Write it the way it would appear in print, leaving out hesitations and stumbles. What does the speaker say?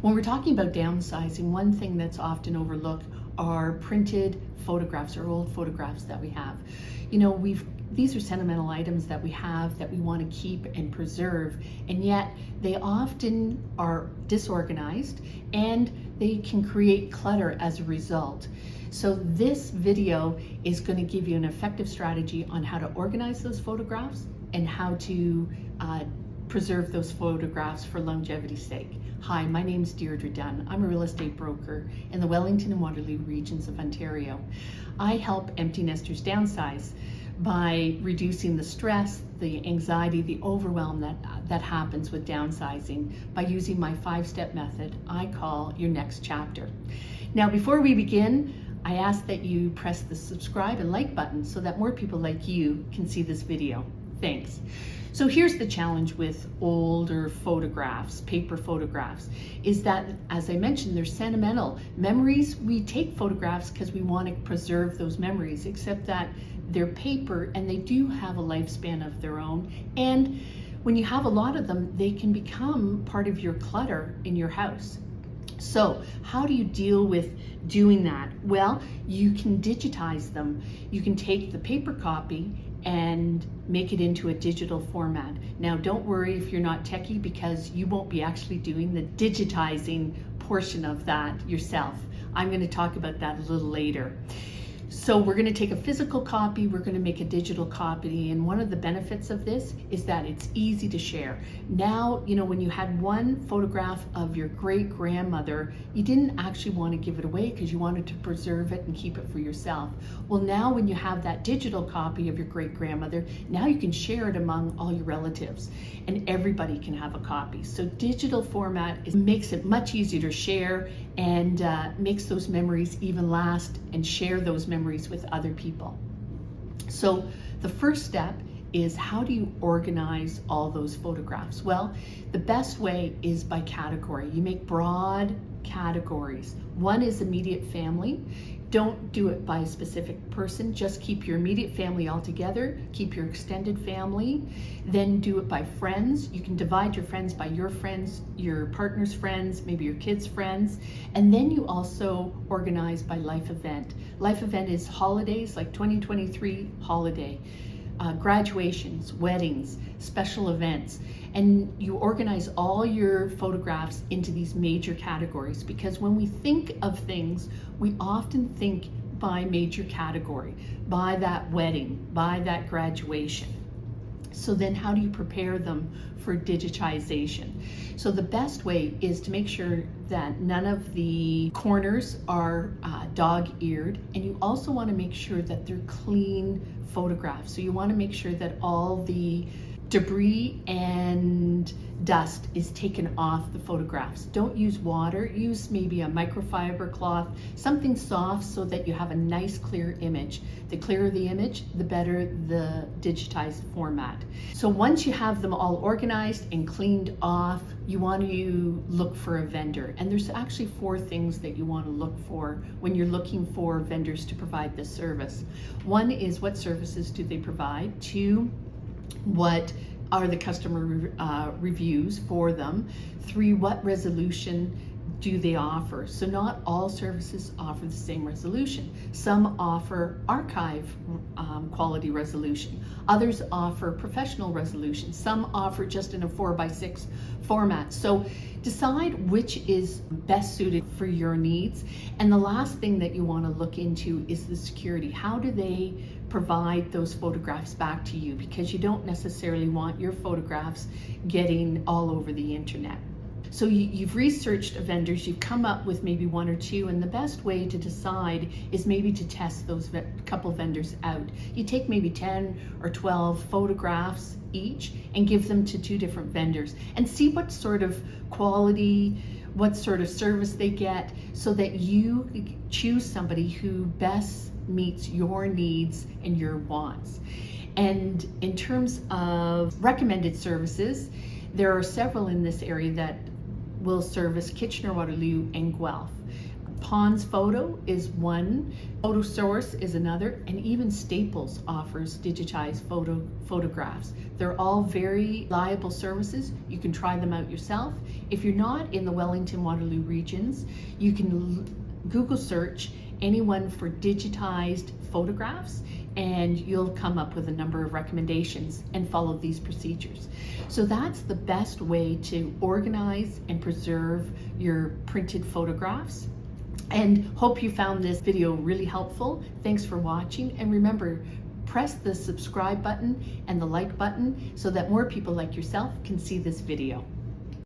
When we're talking about downsizing, one thing that's often overlooked are printed photographs or old photographs that we have. You know, these are sentimental items that we have that we want to keep and preserve, and yet they often are disorganized and they can create clutter as a result. So this video is going to give you an effective strategy on how to organize those photographs and how to preserve those photographs for longevity's sake. Hi, my name is Deirdre Dunn. I'm a real estate broker in the Wellington and Waterloo regions of Ontario. I help empty nesters downsize by reducing the stress, the anxiety, the overwhelm that happens with downsizing by using my 5-step method I call your next chapter. Now, before we begin, I ask that you press the subscribe and like button so that more people like you can see this video. Thanks. So here's the challenge with older photographs, paper photographs, is that, as I mentioned, they're sentimental memories. We take photographs because we want to preserve those memories, except that they're paper and they do have a lifespan of their own. And when you have a lot of them, they can become part of your clutter in your house. So how do you deal with doing that? Well, you can digitize them. You can take the paper copy and make it into a digital format. Now, don't worry if you're not techie, because you won't be actually doing the digitizing portion of that yourself. I'm going to talk about that a little later. So we're going to take a physical copy, we're going to make a digital copy, and one of the benefits of this is that it's easy to share. Now, you know, when you had one photograph of your great-grandmother, you didn't actually want to give it away because you wanted to preserve it and keep it for yourself. Well, now when you have that digital copy of your great-grandmother, now you can share it among all your relatives and everybody can have a copy. So digital format makes it much easier to share and makes those memories even last and share those memories with other people. So the first step is, how do you organize all those photographs? Well, the best way is by category. You make broad categories. One is immediate family. Don't do it by a specific person, just keep your immediate family all together, keep your extended family, then do it by friends. You can divide your friends by your friends, your partner's friends, maybe your kids' friends, and then you also organize by life event. Life event is holidays, like 2023 holiday, graduations, weddings, special events, and you organize all your photographs into these major categories, because when we think of things, we often think by major category, by that wedding, by that graduation. So then how do you prepare them for digitization? So the best way is to make sure that none of the corners are dog-eared, and you also want to make sure that they're clean photographs. So you want to make sure that all the debris and dust is taken off the photographs. Don't use water, use maybe a microfiber cloth, something soft, so that you have a nice clear image. The clearer the image, the better the digitized format. So once you have them all organized and cleaned off, you want to look for a vendor. And there's actually 4 things that you want to look for when you're looking for vendors to provide this service. 1 is, what services do they provide? 2, what are the customer reviews for them? 3, what resolution do they offer? So not all services offer the same resolution. Some offer archive quality resolution. Others offer professional resolution. Some offer just in a 4:6 format. So decide which is best suited for your needs. And the last thing that you want to look into is the security. How do they provide those photographs back to you? Because you don't necessarily want your photographs getting all over the internet. So you've researched vendors, you've come up with maybe 1 or 2, and the best way to decide is maybe to test those couple vendors out. You take maybe 10 or 12 photographs each and give them to 2 different vendors and see what sort of quality, what sort of service they get, so that you choose somebody who best meets your needs and your wants. And in terms of recommended services, there are several in this area that will service Kitchener, Waterloo, and Guelph. Pond's Photo is one, Photo Source is another, and even Staples offers digitized photographs. They're all very reliable services. You can try them out yourself. If you're not in the Wellington-Waterloo regions, you can Google search anyone for digitized photographs, and you'll come up with a number of recommendations and follow these procedures. So that's the best way to organize and preserve your printed photographs. And hope you found this video really helpful. Thanks for watching, and remember, press the subscribe button and the like button so that more people like yourself can see this video.